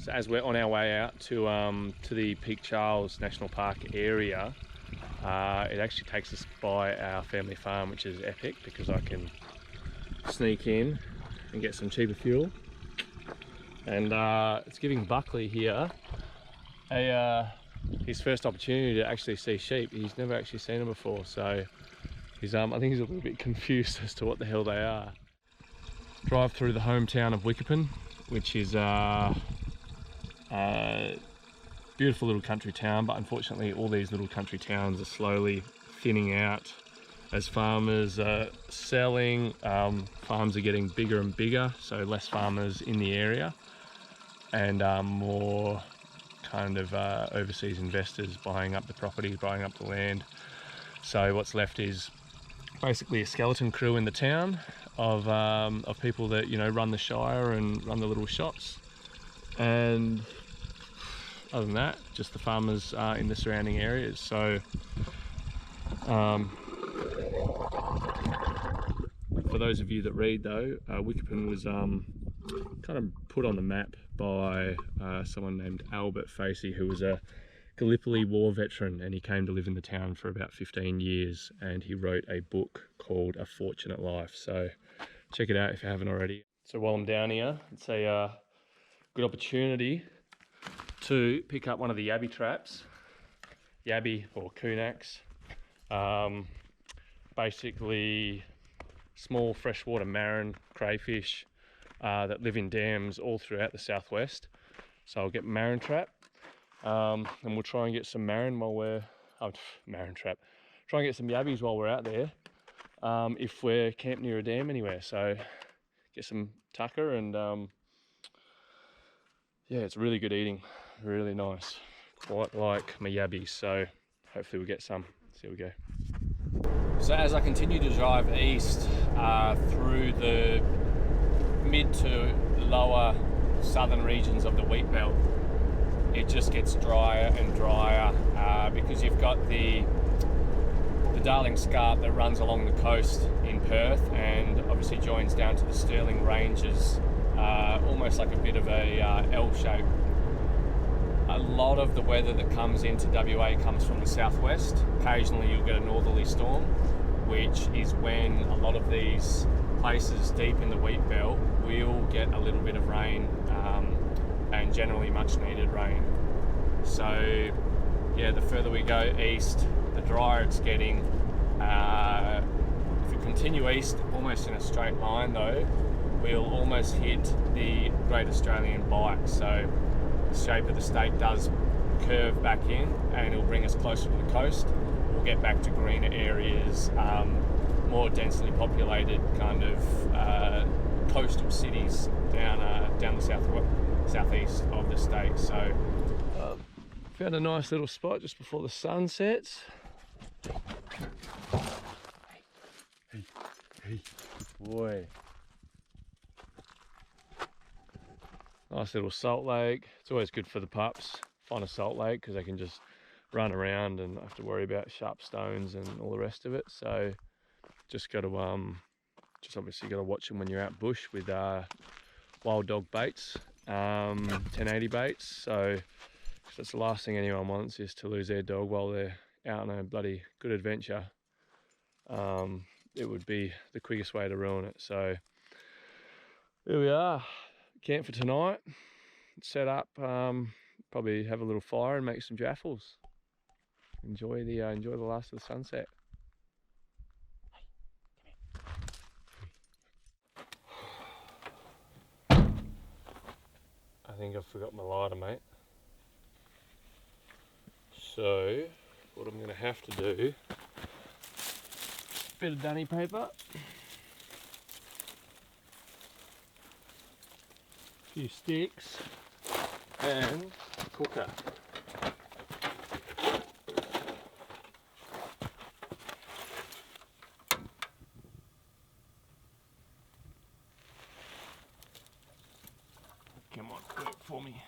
So as we're on our way out to the Peak Charles National Park area, it actually takes us by our family farm, which is epic because I can sneak in and get some cheaper fuel. And it's giving Buckley here his first opportunity to actually see sheep. He's never actually seen them before, so he's I think he's a little bit confused as to what the hell they are. Drive through the hometown of Wickerton, which is a beautiful little country town, but unfortunately all these little country towns are slowly thinning out as farmers are selling. Farms are getting bigger and bigger, so less farmers in the area, and more kind of overseas investors buying up the property, buying up the land. So what's left is basically a skeleton crew in the town of people that, you know, run the shire and run the little shops, and other than that, just the farmers in the surrounding areas. So for those of you that read though, Wickerton was kind of put on the map by someone named Albert Facey, who was a Gallipoli war veteran, and he came to live in the town for about 15 years, and he wrote a book called A Fortunate Life. So check it out if you haven't already. So while I'm down here, it's a good opportunity to pick up one of the yabby traps. Yabby or kunaks, basically small freshwater marron crayfish that live in dams all throughout the southwest. So I'll get marron trap, and we'll try and get some marron while we're try and get some yabbies while we're out there, if we're camped near a dam anywhere. So get some tucker, and yeah, it's really good eating, really nice, quite like my yabbies. So hopefully we'll get some. See how we go. So as I continue to drive east through the mid to lower southern regions of the wheat belt, it just gets drier and drier because you've got the Darling Scarp that runs along the coast in Perth and obviously joins down to the Stirling Ranges, almost like a bit of a L shape. A lot of the weather that comes into WA comes from the southwest. Occasionally you'll get a northerly storm, which is when a lot of these places deep in the wheat belt will get a little bit of rain, and generally much needed rain. So yeah, the further we go east, the drier it's getting. If we continue east almost in a straight line though, we'll almost hit the Great Australian Bight. So the shape of the state does curve back in and it'll bring us closer to the coast. We'll get back to greener areas, more densely populated kind of coastal cities down the southeast of the state. So found a nice little spot just before the sun sets. Hey, good boy. Nice little salt lake. It's always good for the pups. Find a salt lake because they can just run around and not have to worry about sharp stones and all the rest of it. So just got to just obviously got to watch them when you're out bush with wild dog baits, 1080 baits. So that's the last thing anyone wants, is to lose their dog while they're out on a bloody good adventure. It would be the quickest way to ruin it. So here we are, camp for tonight. Set up, probably have a little fire and make some jaffles. Enjoy the last of the sunset. I think I forgot my lighter, mate. So what I'm going to have to do, bit of dunny paper, a few sticks, and a cooker. Come on, work for me.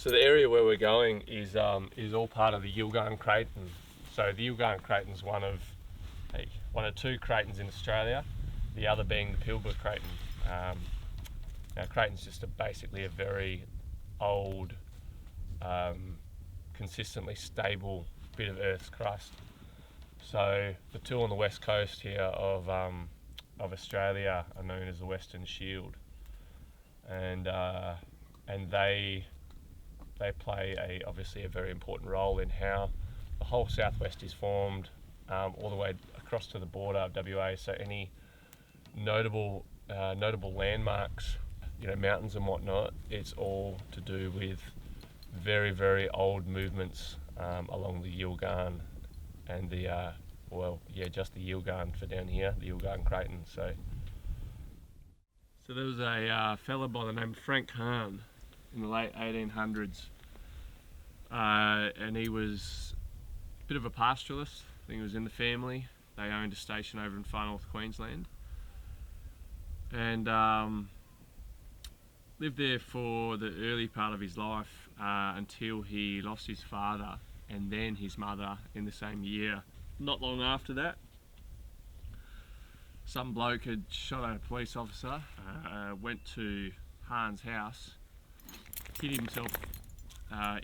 So the area where we're going is all part of the Yilgarn Craton. So the Yilgarn Craton is one of two cratons in Australia, the other being the Pilbara Craton. Now Craton's just basically a very old, consistently stable bit of Earth's crust. So the two on the west coast here of Australia are known as the Western Shield, and they play obviously a very important role in how the whole southwest is formed, all the way across to the border of WA. So any notable landmarks, mountains and whatnot, it's all to do with very, very old movements along the Yilgarn and just the Yilgarn for down here, the Yilgarn Craton. So there was a fella by the name of Frank Hahn in the late 1800s, and he was a bit of a pastoralist. I think he was in the family. They owned a station over in far north Queensland, and lived there for the early part of his life until he lost his father and then his mother in the same year. Not long after that, some bloke had shot at a police officer, went to Hahn's house, hid himself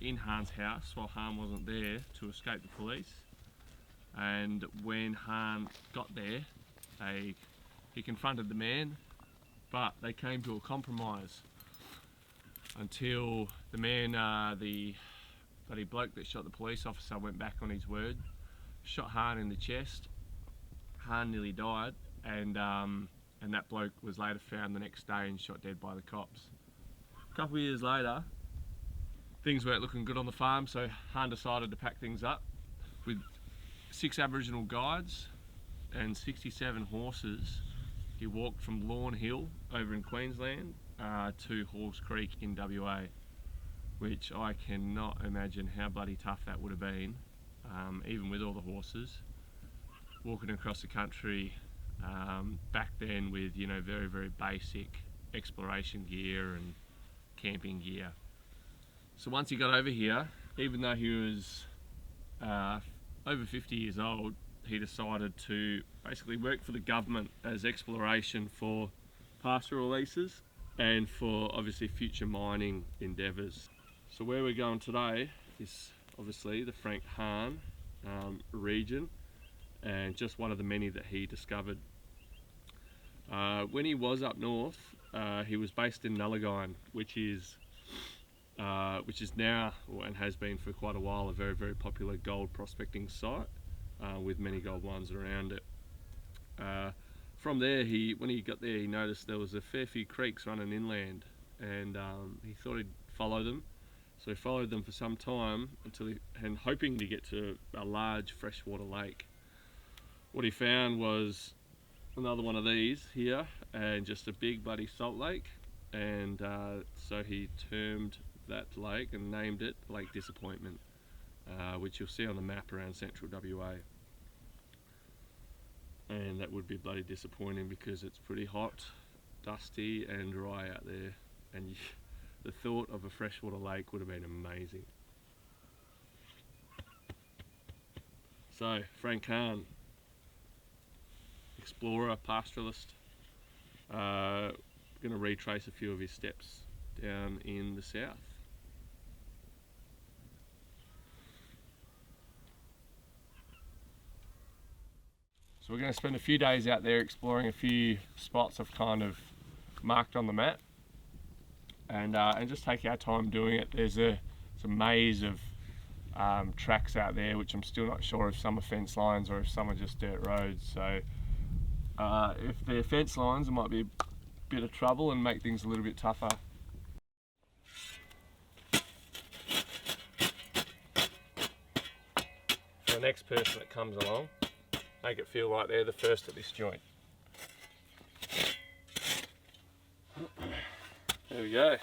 in Hahn's house while Hahn wasn't there to escape the police. And when Hahn got there, he confronted the man, but they came to a compromise until the man, the bloody bloke that shot the police officer, went back on his word, shot Hahn in the chest. Hahn nearly died, and that bloke was later found the next day and shot dead by the cops. A couple of years later, things weren't looking good on the farm, so Hahn decided to pack things up with 6 Aboriginal guides and 67 horses. He walked from Lawn Hill over in Queensland to Halls Creek in WA, which I cannot imagine how bloody tough that would have been, even with all the horses, walking across the country back then with very, very basic exploration gear and camping gear. So once he got over here, even though he was over 50 years old, he decided to basically work for the government as exploration for pastoral leases and for obviously future mining endeavours. So where we're going today is obviously the Frank Hahn region, and just one of the many that he discovered. When he was up north, he was based in Nullagine, which is now, and has been for quite a while, a very, very popular gold prospecting site with many gold mines around it. From there, when he got there, he noticed there was a fair few creeks running inland, and he thought he'd follow them. So he followed them for some time and hoping to get to a large freshwater lake. What he found was another one of these here, and just a big bloody salt lake, and so he termed that lake and named it Lake Disappointment, which you'll see on the map around central WA. And that would be bloody disappointing because it's pretty hot, dusty and dry out there, and the thought of a freshwater lake would have been amazing. So Frank Hahn, explorer, pastoralist, going to retrace a few of his steps down in the south. So we're going to spend a few days out there exploring a few spots I've kind of marked on the map, and just take our time doing it. There's a maze of tracks out there, which I'm still not sure if some are fence lines or if some are just dirt roads. So if they're fence lines, it might be a bit of trouble and make things a little bit tougher. For the next person that comes along, make it feel like they're the first at this joint. There we go.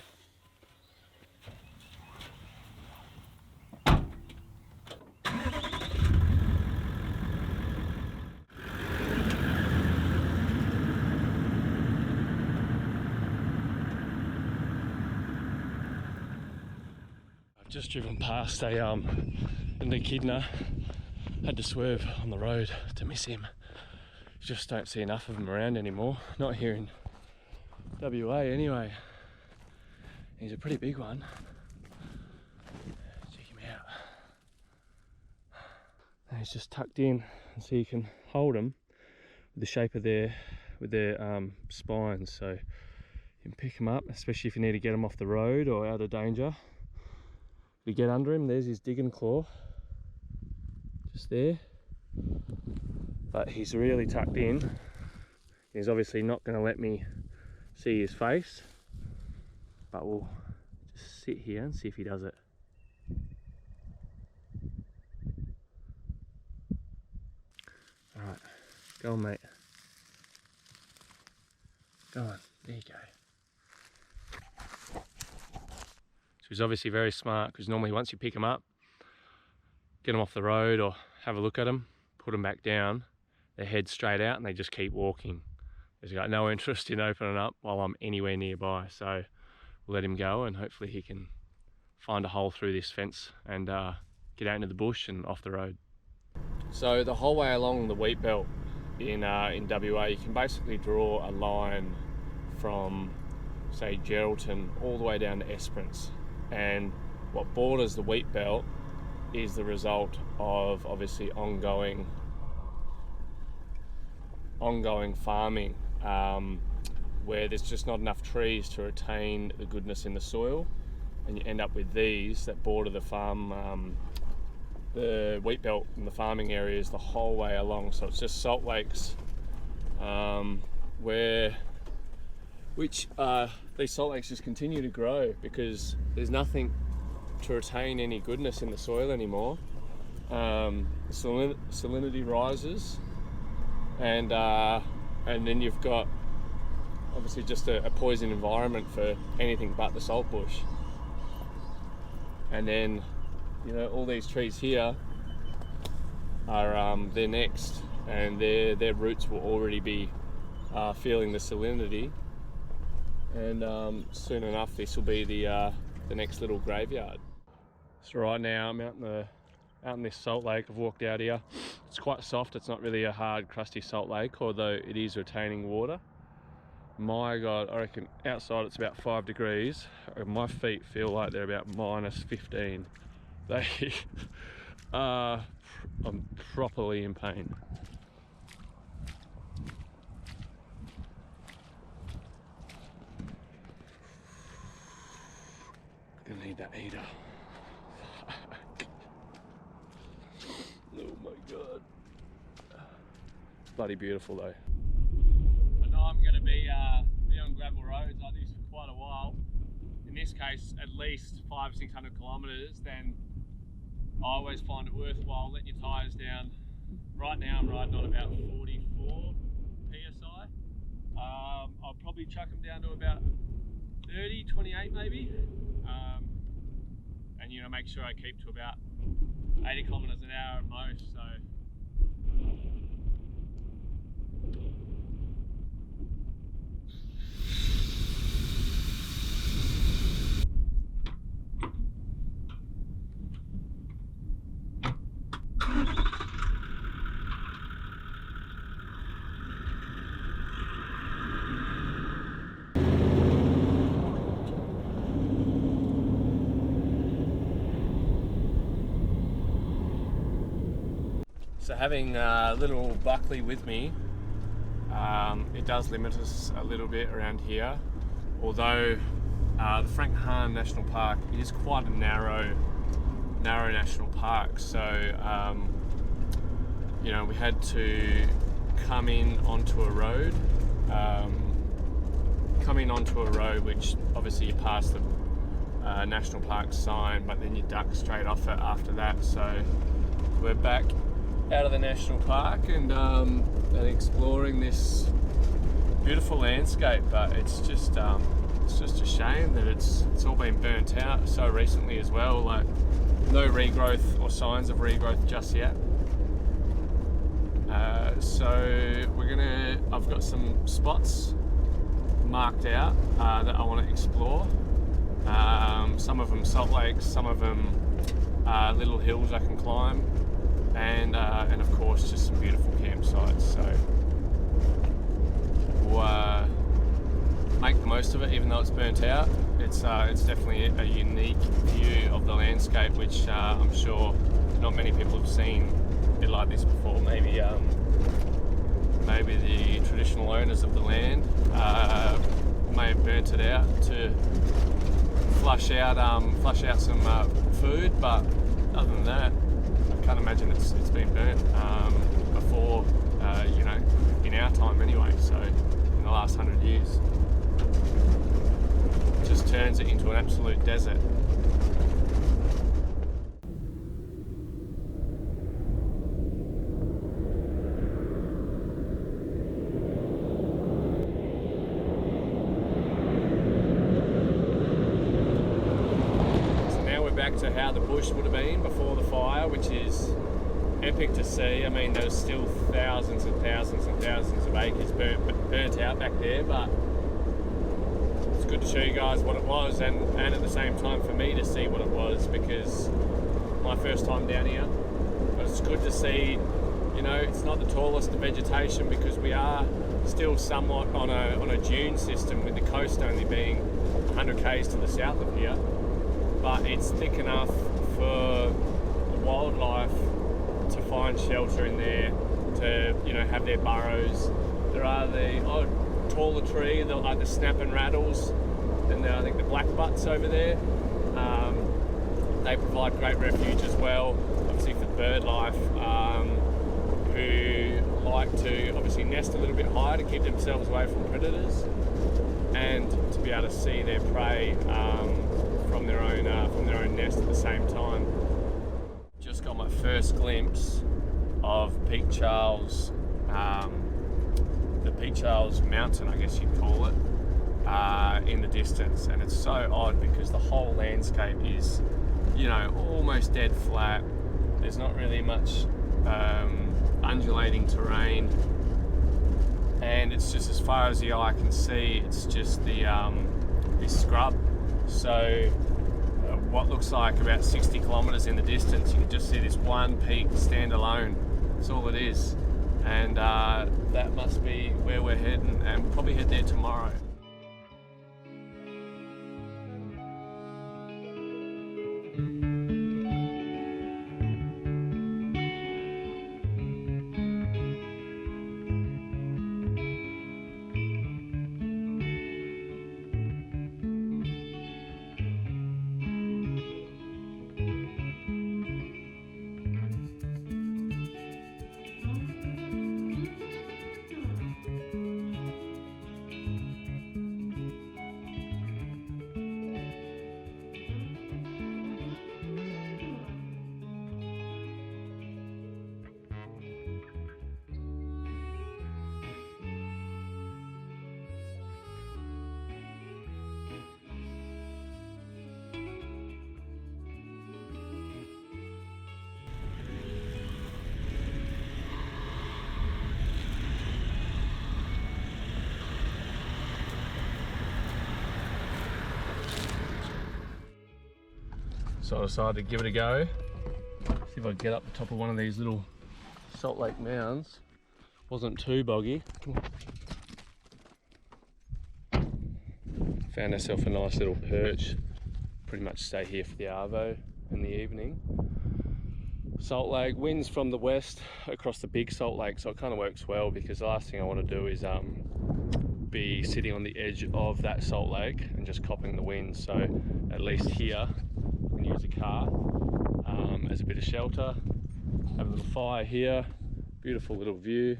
just driven past an echidna. Had to swerve on the road to miss him. Just don't see enough of them around anymore. Not here in WA anyway. He's a pretty big one. Check him out. And he's just tucked in, so you can hold them with the shape of their spines. So you can pick them up, especially if you need to get them off the road or out of danger. You get under him. There's his digging claw, just there. But he's really tucked in. He's obviously not going to let me see his face, but we'll just sit here and see if he does it. All right, go on, mate. Go on, there you go. So he's obviously very smart, because normally once you pick him up, get them off the road or have a look at them, put them back down, they head straight out and they just keep walking. He's got no interest in opening up while I'm anywhere nearby, so we'll let him go and hopefully he can find a hole through this fence and get out into the bush and off the road. So the whole way along the wheat belt in WA, you can basically draw a line from, say, Geraldton all the way down to Esperance, and what borders the wheat belt is the result of obviously ongoing farming, where there's just not enough trees to retain the goodness in the soil, and you end up with these that border the farm, the wheat belt and the farming areas the whole way along. So it's just salt lakes, these salt lakes just continue to grow because there's nothing to retain any goodness in the soil anymore. The salinity rises, and then you've got obviously just a poison environment for anything but the salt bush. And then, you know, all these trees here are they're next, and their roots will already be feeling the salinity, and soon enough this will be the next little graveyard. So right now I'm out in this salt lake. I've walked out here. It's quite soft. It's not really a hard, crusty salt lake, although it is retaining water. My God, I reckon outside it's about 5 degrees. My feet feel like they're about -15. They are, I'm properly in pain. Gonna need that heater. Oh my God. Bloody beautiful though. I know I'm gonna be on gravel roads like this for quite a while. In this case, at least 500-600 kilometers. Then I always find it worthwhile letting your tyres down. Right now I'm riding on about 44 PSI. I'll probably chuck them down to about 30, 28 maybe. And you know, make sure I keep to about 80 kilometers an hour at most. So having little Buckley with me, it does limit us a little bit around here. Although the Frank Hahn National Park is quite a narrow national park, so you know, we had to come in onto a road, which obviously you pass the national park sign, but then you duck straight off it after that. So we're back out of the national park and exploring this beautiful landscape, but it's just a shame that it's all been burnt out so recently as well. Like, no regrowth or signs of regrowth just yet. So I've got some spots marked out that I want to explore, Some of them salt lakes, some of them little hills I can climb, and of course just some beautiful campsites. So we'll make the most of it, even though it's burnt out. It's definitely a unique view of the landscape, which I'm sure not many people have seen it like this before. Maybe the traditional owners of the land may have burnt it out to flush out some food, but other than that, I can't imagine it's been burnt before, in our time anyway. So in the last 100 years, it just turns it into an absolute desert. Back to how the bush would have been before the fire, which is epic to see. I mean, there's still thousands and thousands and thousands of acres burnt out back there, but it's good to show you guys what it was, and at the same time for me to see what it was, because my first time down here. But it's good to see, it's not the tallest of vegetation, because we are still somewhat on a dune system, with the coast only being 100 k's to the south of here. But it's thick enough for wildlife to find shelter in there, to have their burrows. There are the odd taller tree, like the snap and rattles, and I think the black butts over there. They provide great refuge as well, obviously for bird life, who like to obviously nest a little bit higher to keep themselves away from predators, and to be able to see their prey from their own nest at the same time. Just got my first glimpse of Peak Charles, the Peak Charles Mountain, I guess you'd call it, in the distance, and it's so odd because the whole landscape is, almost dead flat. There's not really much undulating terrain, and it's just, as far as the eye can see, it's just this scrub. So what looks like about 60 kilometres in the distance, you can just see this one peak stand alone. That's all it is, and that must be where we're heading, and we'll probably head there tomorrow. So I decided to give it a go, see if I can get up the top of one of these little salt lake mounds. Wasn't too boggy. Found ourselves a nice little perch. Pretty much stay here for the arvo in the evening. Salt lake, winds from the west across the big salt lake, so it kind of works well, because the last thing I want to do is be sitting on the edge of that salt lake and just copping the wind. So at least here we can use a car as a bit of shelter. Have a little fire here, beautiful little view.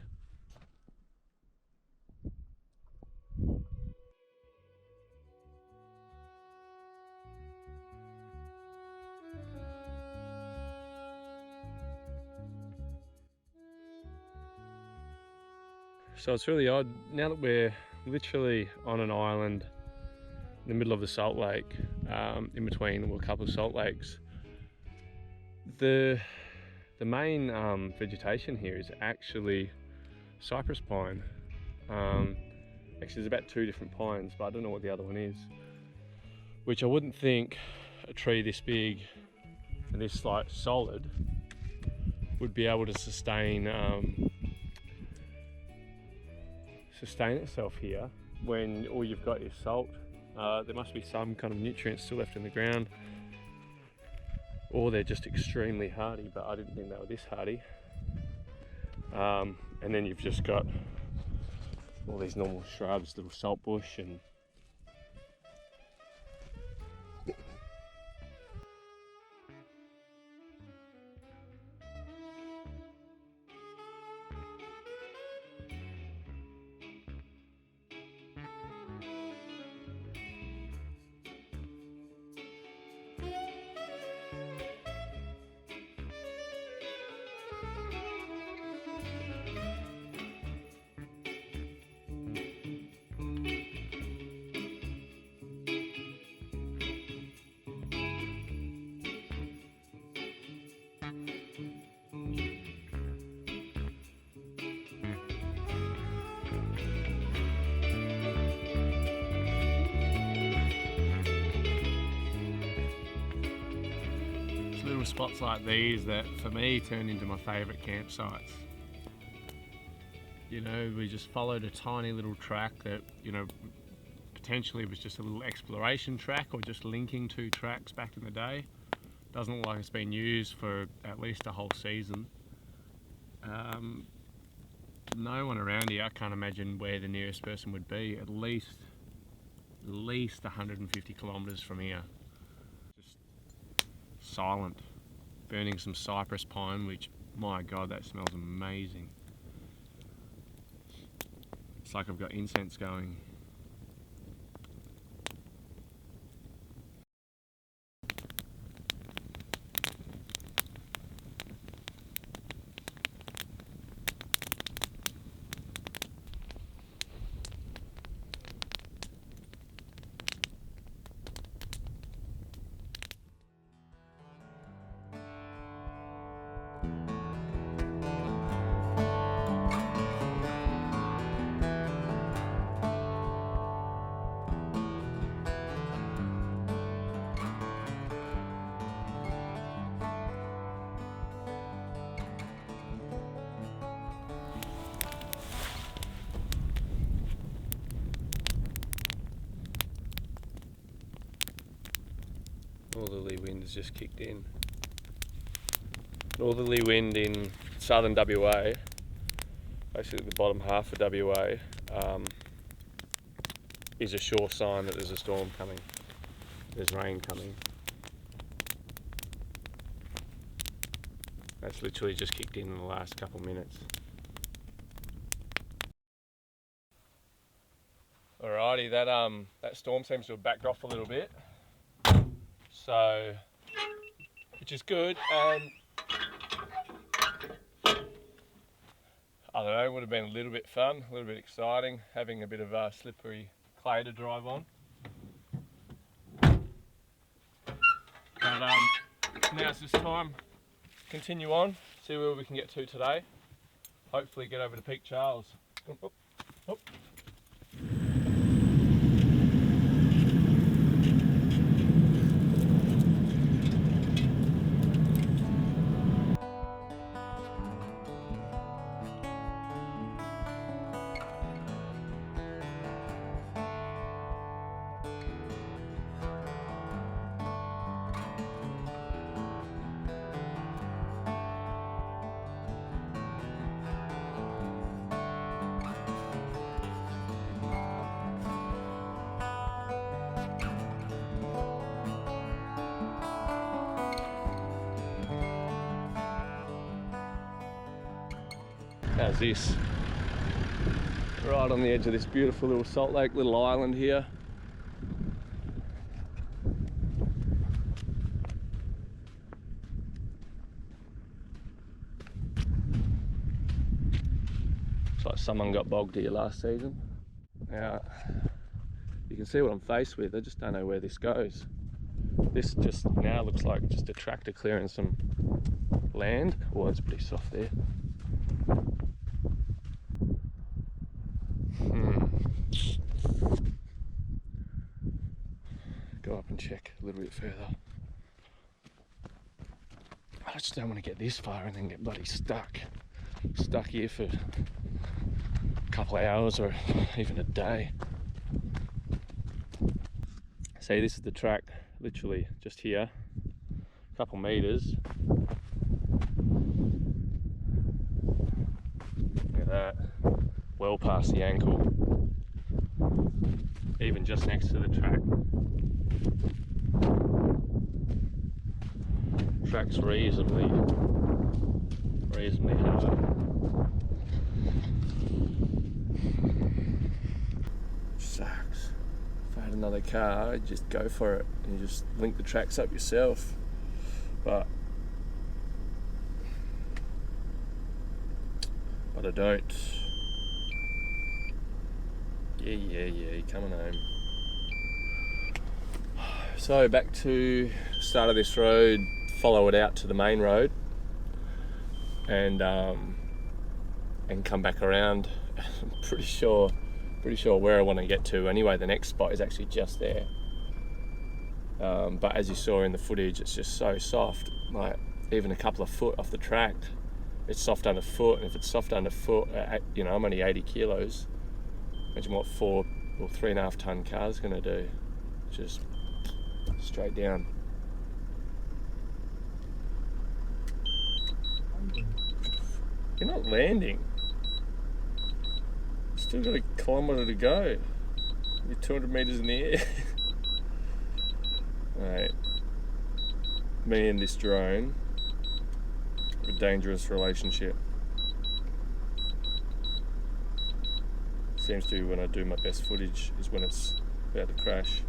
So it's really odd, now that we're literally on an island in the middle of the salt lake, in between a couple of salt lakes, the main vegetation here is actually cypress pine. Actually there's about 2 different pines, but I don't know what the other one is. which I wouldn't think a tree this big and this like solid would be able to sustain itself here when all you've got is salt. There must be some kind of nutrients still left in the ground, or they're just extremely hardy, but I didn't think they were this hardy. And then you've just got all these normal shrubs, little salt bush, and little spots like these that for me turn into my favourite campsites. You know, we just followed a tiny little track that, you know, potentially was just a little exploration track or just linking two tracks back in the day. Doesn't look like it's been used for at least a whole season. No one around here. I can't imagine where the nearest person would be. At least 150 kilometres from here. Just silent. Burning some cypress pine, which, my God, that smells amazing. It's like I've got incense going. Northerly wind has just kicked in. Northerly wind in southern WA, basically the bottom half of WA, is a sure sign that there's a storm coming. There's rain coming. That's literally just kicked in the last couple minutes. Alrighty, that storm seems to have backed off a little bit. So, which is good, and I don't know, it would have been a little bit fun, a little bit exciting, having a bit of slippery clay to drive on. But now's just time, continue on, see where we can get to today. Hopefully get over to Peak Charles. Oh, oh. How's this? Right on the edge of this beautiful little salt lake, little island here. Looks like someone got bogged here last season. Now, you can see what I'm faced with. I just don't know where this goes. This just now looks like just a tractor clearing some land. Oh, it's pretty soft there. go up and check a little bit further. I just don't want to get this far and then get bloody stuck here for a couple of hours or even a day. See, this is the track, literally just here, a couple meters. Look at that, well past the ankle, even just next to the track. Track's reasonably hard. Sucks. If I had another car, I'd just go for it and you just link the tracks up yourself. But I don't. Yeah, you're coming home. So back to the start of this road, follow it out to the main road and come back around. I'm pretty sure where I want to get to anyway. The next spot is actually just there, but as you saw in the footage, it's just so soft, like even a couple of foot off the track it's soft underfoot, and if it's soft underfoot, you know, I'm only 80 kilos. Imagine what 4 or 3.5 ton car's gonna do. Just straight down. You're not landing. Still got a kilometre to go. You're 200 metres in the air. Alright. Me and this drone have a dangerous relationship. Seems to be when I do my best footage is when it's about to crash.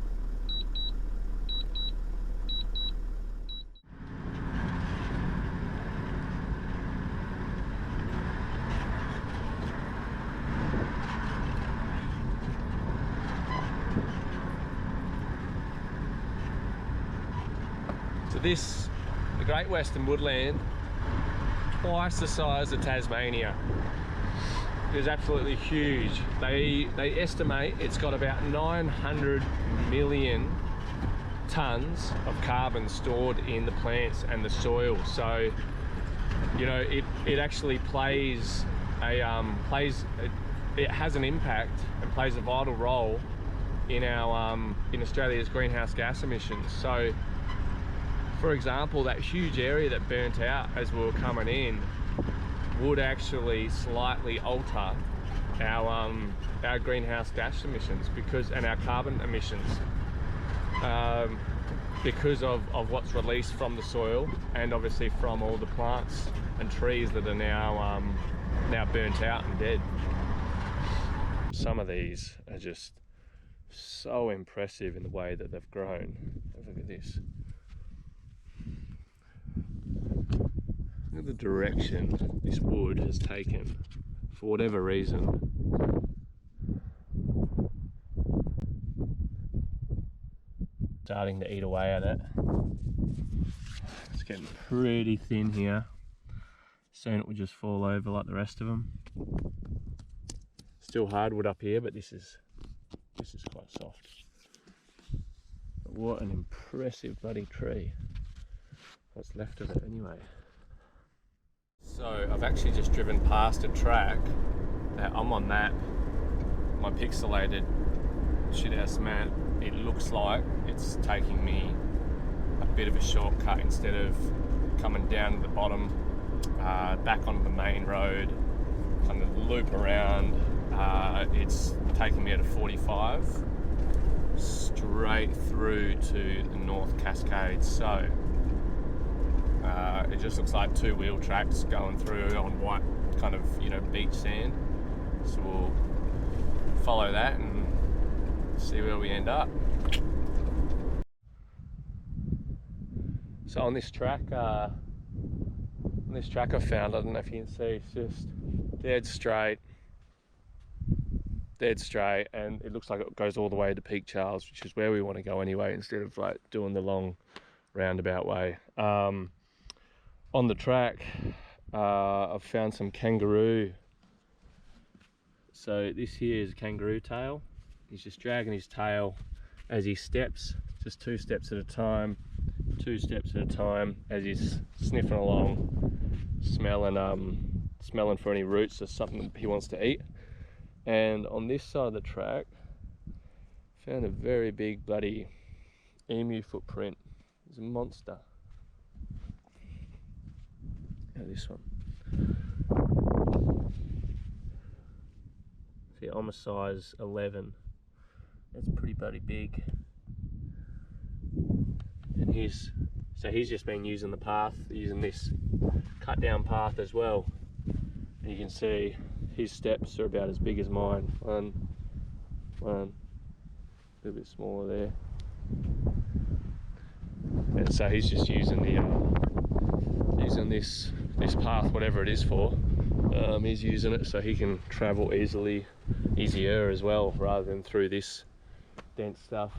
The Great Western Woodland, twice the size of Tasmania. It is absolutely huge. They estimate it's got about 900 million tons of carbon stored in the plants and the soil. So, you know, it actually plays it has an impact and plays a vital role in our in Australia's greenhouse gas emissions. So, for example, that huge area that burnt out as we were coming in would actually slightly alter our greenhouse gas emissions and our carbon emissions because of what's released from the soil and obviously from all the plants and trees that are now burnt out and dead. Some of these are just so impressive in the way that they've grown. Look at this. Look at the direction this wood has taken for whatever reason. Starting to eat away at it. It's getting pretty thin here. Soon it will just fall over like the rest of them. Still hardwood up here, but this is quite soft. But what an impressive bloody tree. What's left of it anyway. So I've actually just driven past a track that on my map, my pixelated shithouse map, it looks like it's taking me a bit of a shortcut instead of coming down to the bottom, back onto the main road, kind of loop around. It's taking me at a 45 straight through to the North Cascades. So it just looks like 2-wheel tracks going through on white kind of, you know, beach sand. So we'll follow that and see where we end up. So on this track I found, I don't know if you can see, it's just dead straight, and it looks like it goes all the way to Peak Charles, which is where we want to go anyway, instead of like doing the long roundabout way. On the track I've found some kangaroo. So this here is a kangaroo tail. He's just dragging his tail as he steps just 2 steps at a time, 2 steps at a time, as he's sniffing along, smelling for any roots or something he wants to eat. And on this side of the track, found a very big bloody emu footprint. It's a monster. Look at this one. See, I'm a size 11. That's pretty bloody big. And he's just been using the path, using this cut down path as well. And you can see his steps are about as big as mine. One, a little bit smaller there. And so he's just using this path, whatever it is for. He's using it so he can travel easier as well, rather than through this dense stuff.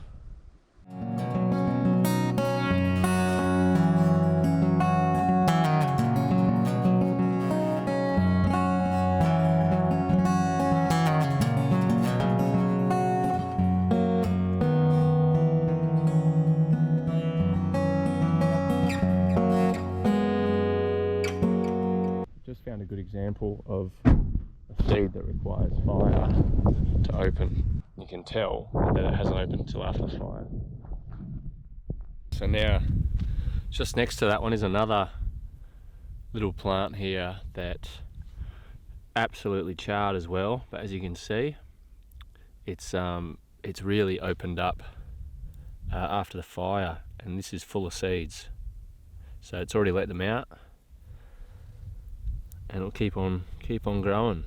Just found a good example of a seed that requires fire to open. You can tell that it hasn't opened until after the fire. So now, just next to that one is another little plant here that absolutely charred as well. But as you can see, it's really opened up after the fire, and this is full of seeds. So it's already let them out, and it'll keep on growing.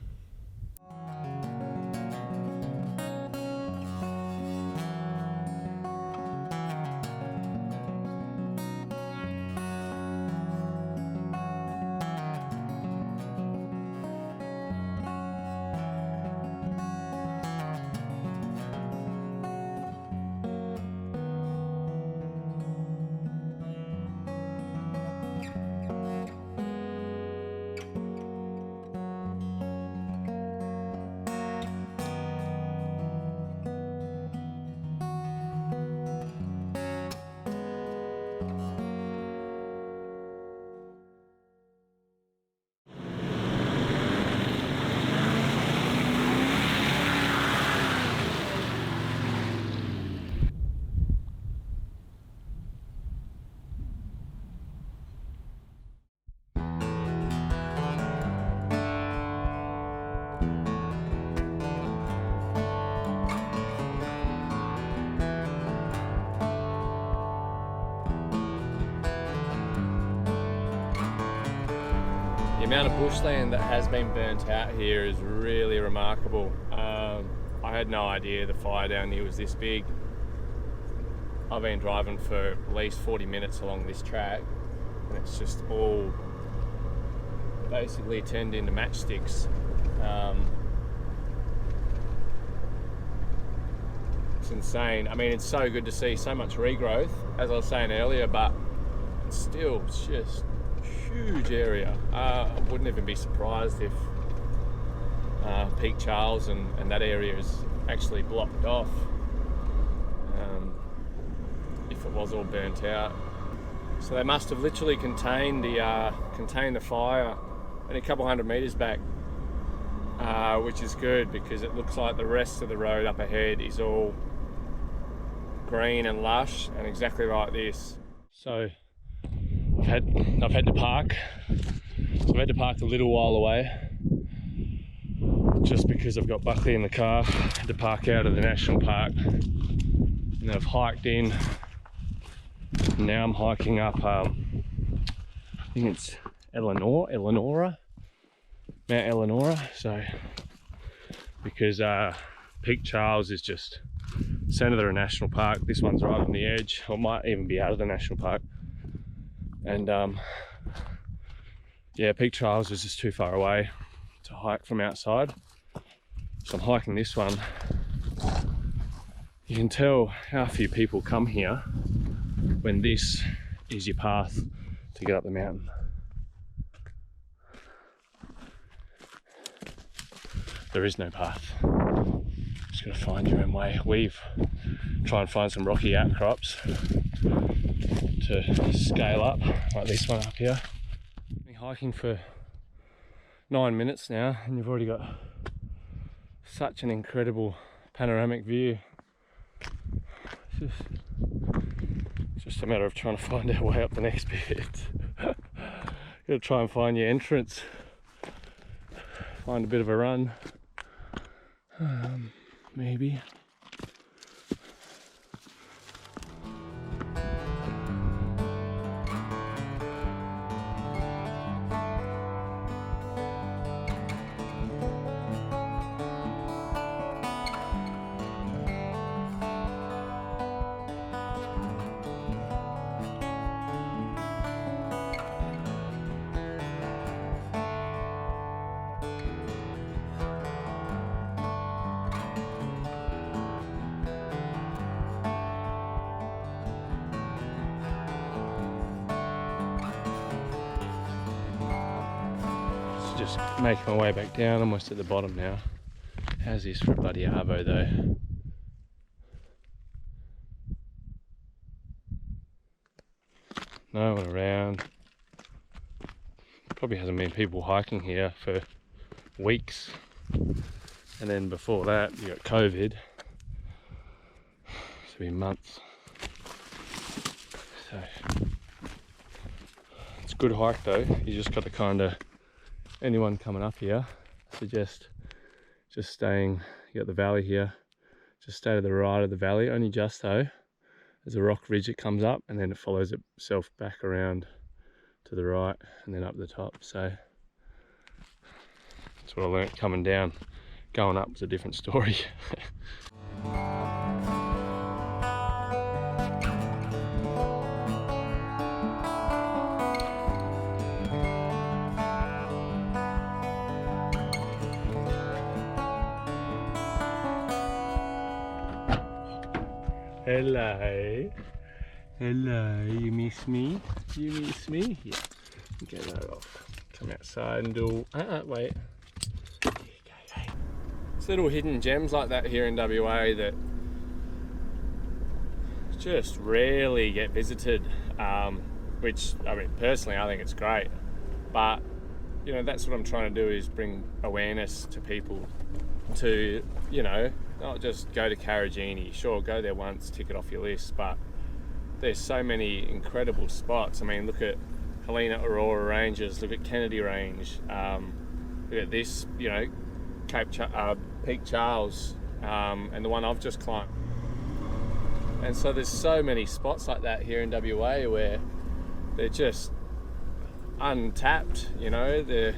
The amount of bushland that has been burnt out here is really remarkable. I had no idea the fire down here was this big. I've been driving for at least 40 minutes along this track, and it's just all basically turned into matchsticks. It's insane. I mean, it's so good to see so much regrowth, as I was saying earlier, but it's just huge area. I wouldn't even be surprised if Peak Charles and that area is actually blocked off, if it was all burnt out. So they must have literally contained the fire only a couple hundred meters back, which is good, because it looks like the rest of the road up ahead is all green and lush and exactly like this. So I've had to park. So I've had to park a little while away, just because I've got Buckley in the car. I had to park out of the national park, and I've hiked in. Now I'm hiking up, I think it's Mount Eleanor. So, because Peak Charles is just centre of the national park. This one's right on the edge, or might even be out of the national park. And yeah, Peak Charles was just too far away to hike from outside. So I'm hiking this one. You can tell how few people come here when this is your path to get up the mountain. There is no path. Just just got to find your own way. We've try and find some rocky outcrops to scale up, like this one up here. Been hiking for 9 minutes now, and you've already got such an incredible panoramic view. It's just a matter of trying to find our way up the next bit. Gotta try and find your entrance, find a bit of a run, maybe. Just making my way back down, almost at the bottom now. How's this for a bloody arvo though? No one around. Probably hasn't been people hiking here for weeks. And then before that, you got COVID. It's been months. So it's a good hike though. You just got to kind of, anyone coming up here, suggest just staying, you got the valley here, just stay to the right of the valley, only just though. There's a rock ridge that comes up and then it follows itself back around to the right and then up the top. So that's what I learnt coming down. Going up was a different story. Hello. Hello, you miss me? You miss me? Yeah. Get that off. Come outside and do... wait. It's little hidden gems like that here in WA that just rarely get visited. Which, I mean, personally, I think it's great. But, you know, that's what I'm trying to do, is bring awareness to people to, you know, not just go to Karajini. Sure, go there once, tick it off your list, but there's so many incredible spots. I mean, look at Helena Aurora Ranges, look at Kennedy Range, look at this, you know, Peak Charles, and the one I've just climbed. And so there's so many spots like that here in WA where they're just untapped, you know, they're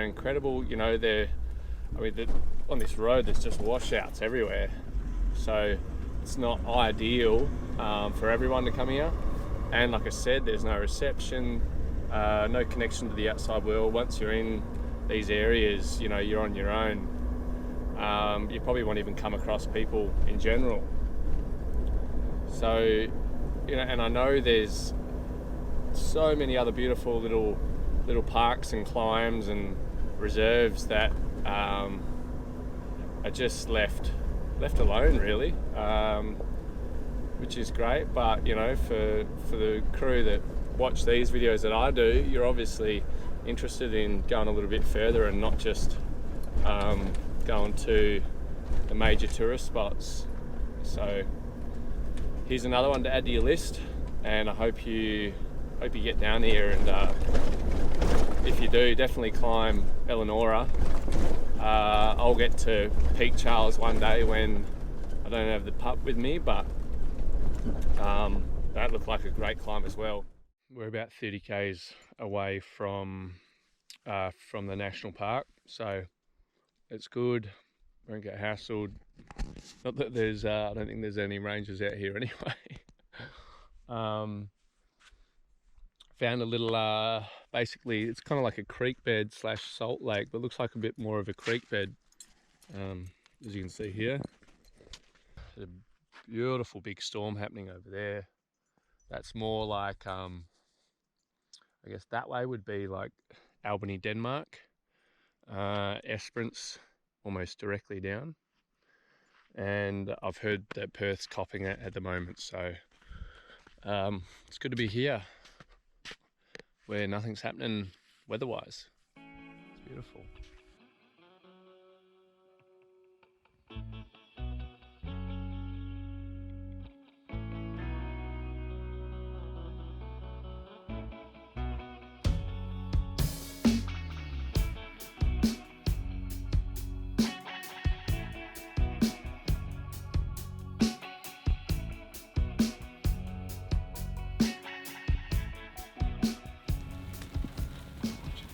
incredible, you know, on this road there's just washouts everywhere, so it's not ideal for everyone to come here. And like I said, there's no reception, no connection to the outside world. Once you're in these areas, you know, you're on your own. You probably won't even come across people in general. So, you know, and I know there's so many other beautiful little parks and climbs and reserves that are just left alone, really, which is great. But you know, for the crew that watch these videos that I do, you're obviously interested in going a little bit further and not just going to the major tourist spots. So here's another one to add to your list, and I hope you get down here, and if you do, definitely climb Eleonora. I'll get to Peak Charles one day when I don't have the pup with me, but that looked like a great climb as well. We're about 30 k's away from the national park, so it's good. Won't get hassled. Not that there's I don't think there's any rangers out here anyway. Found a little basically it's kind of like a creek bed / salt lake, but looks like a bit more of a creek bed, as you can see here. There's a beautiful big storm happening over there. That's more like I guess that way would be like Albany, Denmark. Esperance almost directly down. And I've heard that Perth's copping it at the moment, so it's good to be here where nothing's happening weather-wise. It's beautiful.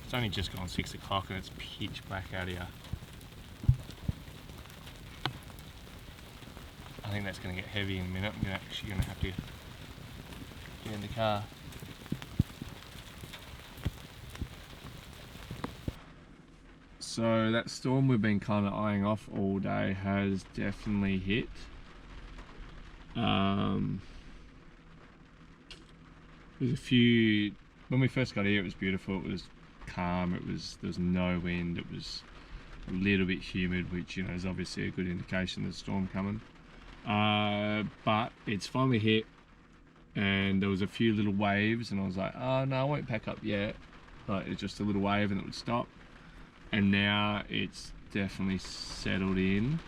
It's only just gone 6 o'clock and it's pitch black out here. I think that's going to get heavy in a minute. I'm actually going to have to get in the car. So that storm we've been kind of eyeing off all day has definitely hit. There's a few, when we first got here it was beautiful, it was calm, there was no wind, it was a little bit humid, which, you know, is obviously a good indication there's a storm coming. But it's finally hit and there was a few little waves and I was like, oh no, I won't pack up yet, but it's just a little wave and it would stop. And now it's definitely settled in.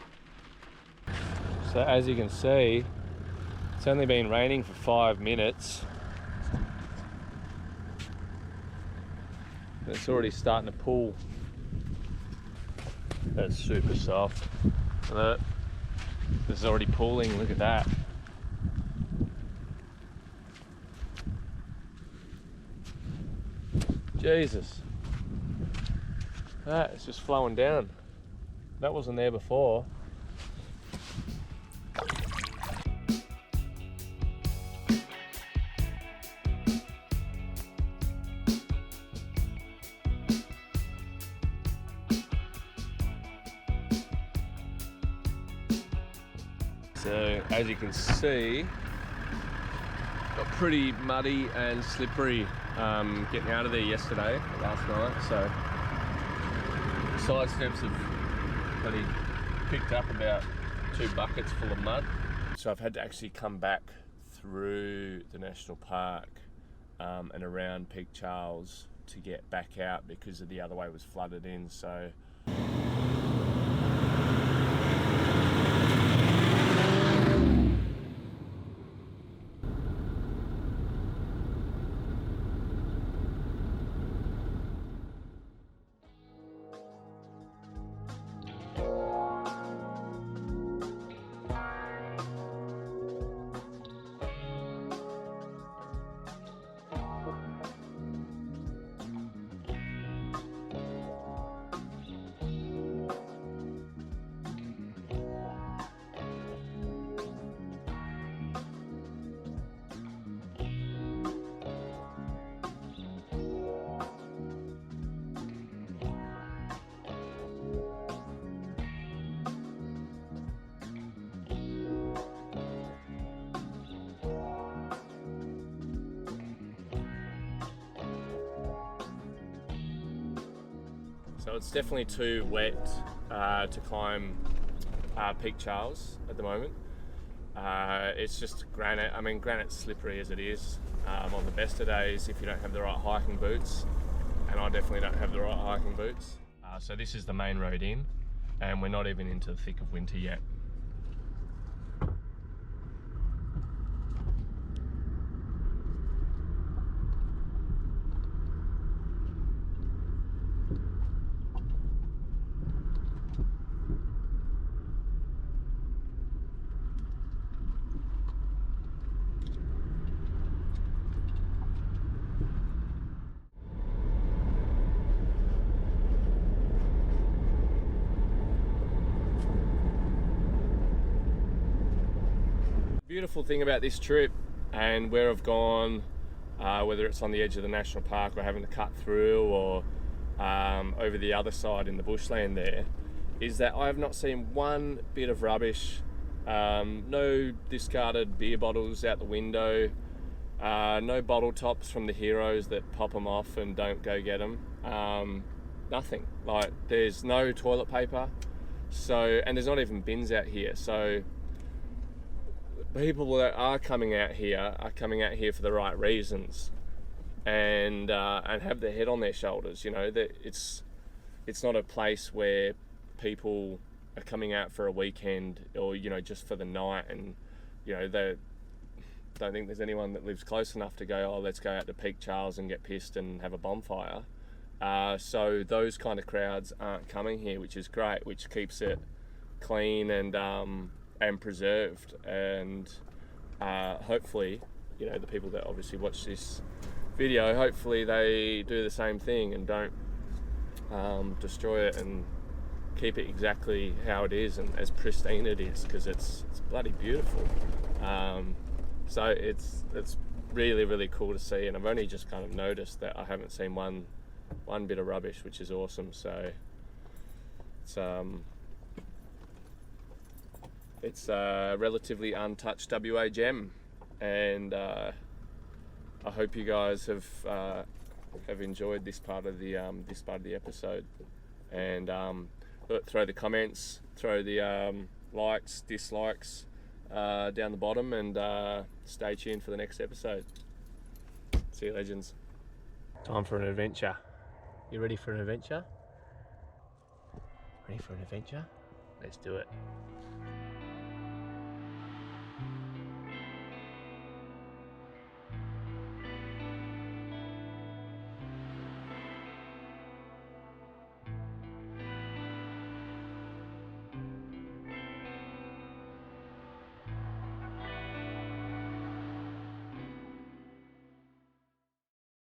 So as you can see, it's only been raining for 5 minutes. It's already starting to pull. That's super soft. Look, this is already pulling, look at that. Jesus. That is just flowing down. That wasn't there before. So as you can see, got pretty muddy and slippery getting out of there yesterday, last night. So side steps have bloody picked up about 2 buckets full of mud. So I've had to actually come back through the national park and around Peak Charles to get back out because of the other way was flooded in. So So it's definitely too wet to climb Peak Charles at the moment. It's just granite. I mean, granite's slippery as it is on the best of days if you don't have the right hiking boots, and I definitely don't have the right hiking boots. So this is the main road in, and we're not even into the thick of winter yet. Beautiful thing about this trip and where I've gone, whether it's on the edge of the national park or having to cut through or over the other side in the bushland there, is that I have not seen one bit of rubbish, no discarded beer bottles out the window, no bottle tops from the heroes that pop them off and don't go get them, nothing. Like, there's no toilet paper, So, and there's not even bins out here. So people that are coming out here for the right reasons, and have their head on their shoulders. You know, that it's not a place where people are coming out for a weekend or, you know, just for the night, and, you know, they don't think there's anyone that lives close enough to go, oh, let's go out to Peak Charles and get pissed and have a bonfire. So those kind of crowds aren't coming here, which is great, which keeps it clean and preserved. And hopefully, you know, the people that obviously watch this video, hopefully they do the same thing and don't destroy it, and keep it exactly how it is and as pristine it is, because it's bloody beautiful. So it's really, really cool to see, and I've only just kind of noticed that I haven't seen one bit of rubbish, which is awesome. So it's a relatively untouched WA gem, and I hope you guys have enjoyed this part of the episode. And throw the comments, throw the likes, dislikes down the bottom, and stay tuned for the next episode. See you, legends. Time for an adventure. You ready for an adventure? Ready for an adventure? Let's do it.